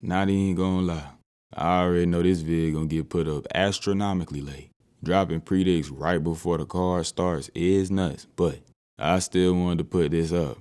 Not even gonna lie. I already know this vid gonna get put up astronomically late. Dropping predicts right before the card starts is nuts, but I still wanted to put this up,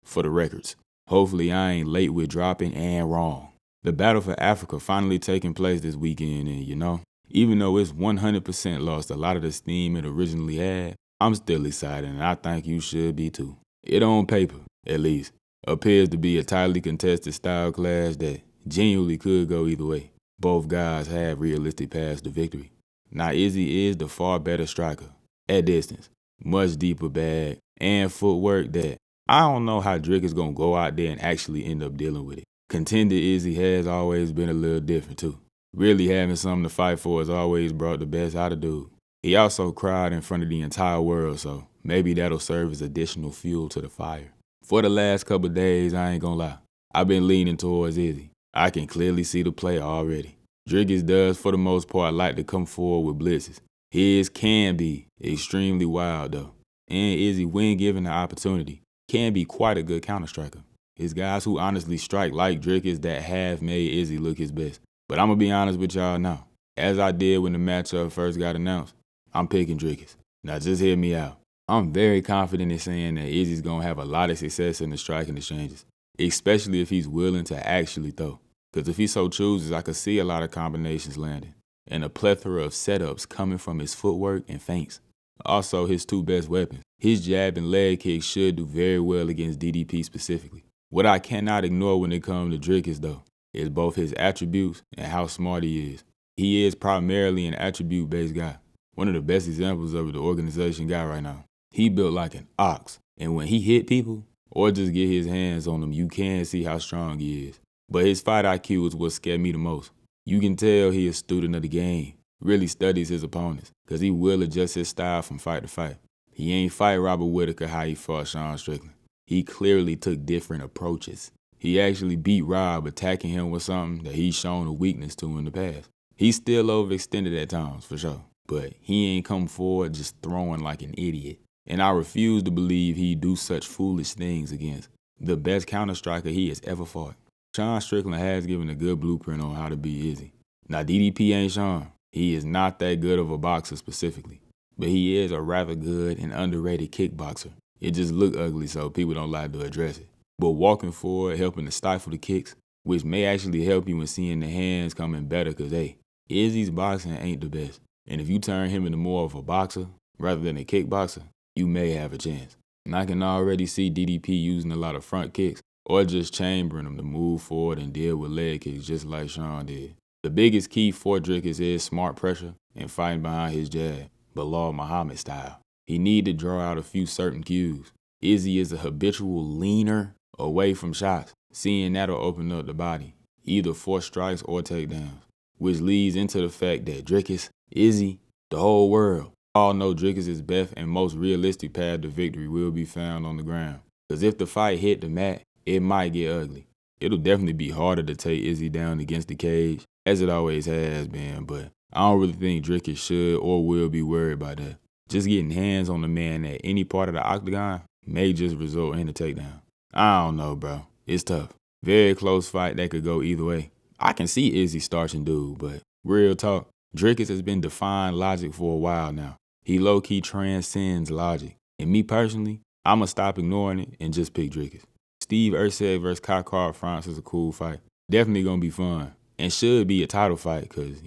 for the records. Hopefully I ain't late with dropping and wrong. The battle for Africa finally taking place this weekend, and even though it's 100% lost a lot of the steam it originally had, I'm still excited and I think you should be too. It on paper, at least, appears to be a tightly contested style clash that genuinely could go either way. Both guys have realistic paths to victory. Now Izzy is the far better striker, at distance, much deeper bag, and footwork that I don't know how Dricus gonna go out there and actually end up dealing with it. Contender Izzy has always been a little different too. Really having something to fight for has always brought the best out of dude. He also cried in front of the entire world, so maybe that'll serve as additional fuel to the fire. For the last couple of days, I ain't gonna lie, I've been leaning towards Izzy. I can clearly see the play already. Dricus does, for the most part, like to come forward with blitzes. His can be extremely wild, though. And Izzy, when given the opportunity, can be quite a good counter-striker. It's guys who honestly strike like Dricus that have made Izzy look his best. But I'm gonna be honest with y'all now. As I did when the matchup first got announced, I'm picking Dricus. Now just hear me out. I'm very confident in saying that Izzy's gonna have a lot of success in the striking exchanges, especially if he's willing to actually throw. Because if he so chooses, I could see a lot of combinations landing, and a plethora of setups coming from his footwork and feints. Also, his two best weapons. His jab and leg kicks should do very well against DDP specifically. What I cannot ignore when it comes to Dricus, though, is both his attributes and how smart he is. He is primarily an attribute-based guy. One of the best examples of it the organization got right now. He built like an ox, and when he hit people, or just get his hands on them, you can see how strong he is. But his fight IQ is what scared me the most. You can tell he is a student of the game, really studies his opponents, because he will adjust his style from fight to fight. He ain't fight Robert Whitaker how he fought Sean Strickland. He clearly took different approaches. He actually beat Rob attacking him with something that he's shown a weakness to in the past. He's still overextended at times, for sure, but he ain't come forward just throwing like an idiot. And I refuse to believe he'd do such foolish things against the best counter-striker he has ever fought. Sean Strickland has given a good blueprint on how to beat Izzy. Now DDP ain't Sean. He is not that good of a boxer specifically, but he is a rather good and underrated kickboxer. It just look ugly, so people don't like to address it. But walking forward, helping to stifle the kicks, which may actually help you in seeing the hands coming better, because hey, Izzy's boxing ain't the best. And if you turn him into more of a boxer rather than a kickboxer, you may have a chance. And I can already see DDP using a lot of front kicks or just chambering them to move forward and deal with leg kicks just like Sean did. The biggest key for Dricus is smart pressure and fighting behind his jab, Bilal Muhammad style. He need to draw out a few certain cues. Izzy is a habitual leaner away from shots. Seeing that'll open up the body, either for strikes or takedowns, which leads into the fact that Dricus, Izzy, the whole world all know Dricus' best and most realistic path to victory will be found on the ground. Because if the fight hit the mat, it might get ugly. It'll definitely be harder to take Izzy down against the cage, as it always has been, but I don't really think Dricus should or will be worried about that. Just getting hands on the man at any part of the octagon may just result in a takedown. I don't know, bro. It's tough. Very close fight that could go either way. I can see Izzy starching dude, but real talk, Dricus has been defying logic for a while now. He low-key transcends logic. And me personally, I'ma stop ignoring it and just pick Dricus. Steve Erceg versus Kakar France is a cool fight. Definitely gonna be fun. And should be a title fight, cause,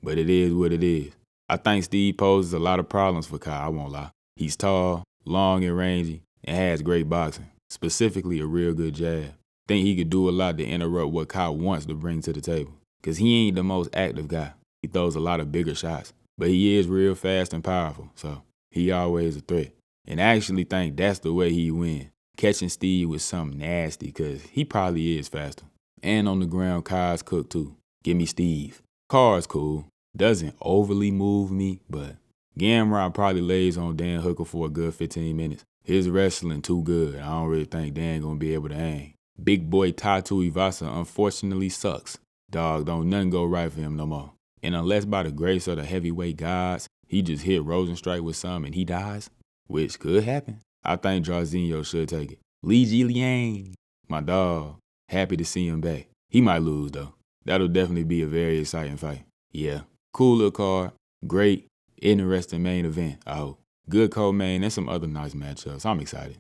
but it is what it is. I think Steve poses a lot of problems for Kai, I won't lie. He's tall, long and rangy, and has great boxing. Specifically a real good jab. Think he could do a lot to interrupt what Kai wants to bring to the table. Cause he ain't the most active guy. He throws a lot of bigger shots. But he is real fast and powerful, so he always a threat. And I actually think that's the way he win. Catching Steve with something nasty, cause he probably is faster. And on the ground, Kai's cooked too. Give me Steve. Car's cool. Doesn't overly move me, but Gamrot probably lays on Dan Hooker for a good 15 minutes. His wrestling too good. I don't really think Dan gonna be able to hang. Big boy Tatu Ivasa unfortunately sucks. Dog, don't nothing go right for him no more. And unless by the grace of the heavyweight gods, he just hit Rosenstrike with some and he dies, which could happen, I think Jarzinho should take it. Lee Ji Liang, my dog, happy to see him back. He might lose, though. That'll definitely be a very exciting fight. Yeah, cool little card, great, interesting main event, I hope. Good co-main and some other nice matchups. I'm excited.